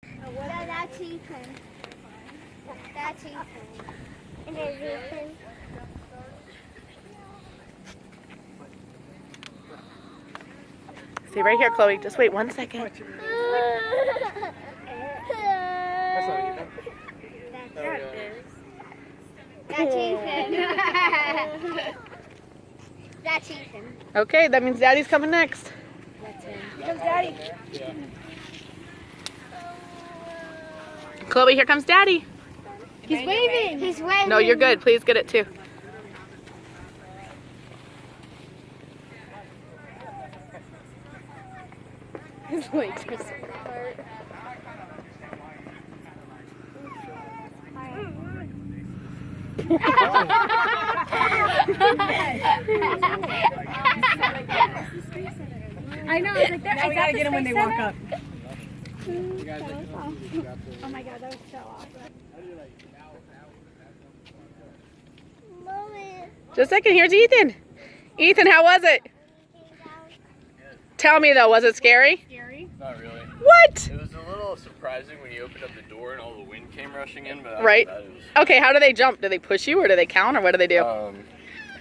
That's Ethan. That's Ethan. And there's Ethan. See right here, Chloe. Just wait 1 second. That's Ethan. That's Ethan. Okay, that means Daddy's coming next. That's him. Here comes Daddy. Chloe, here comes Daddy. He's waving. He's waving. No, you're good. Please get it too. His legs are so hurt. I know. It's like that. Now we gotta get them when they walk up. Oh my God, that was so awesome. Mommy. Just a second. Here's Ethan. Ethan, how was it? Tell me though, was it scary? Not really. What? It was a little surprising when you opened up the door and all the wind came rushing in, but after Right. that it was... Okay, how do they jump? Do they push you or do they count or what do they do?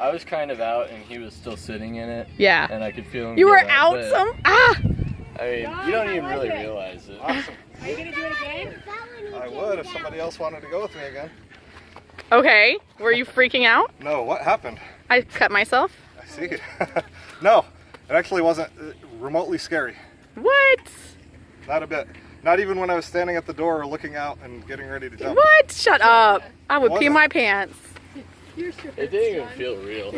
I was kind of out and he was still sitting in it. Yeah. And I could feel him. You were get up, out but, some? Ah! I mean, you don't even really realize it. Awesome. Are you gonna do it again? I would if somebody else wanted to go with me again. Okay. Were you freaking out? No, what happened? I cut myself. I see. No, it actually wasn't remotely scary. What? Not a bit. Not even when I was standing at the door looking out and getting ready to jump. What? Shut up. I would pee Wasn't. my pants. It didn't even feel real.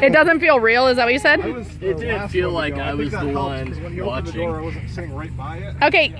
It doesn't feel real, is that what you said? It didn't feel like I was the one When he opened the watching. door, I wasn't sitting right by it. Okay,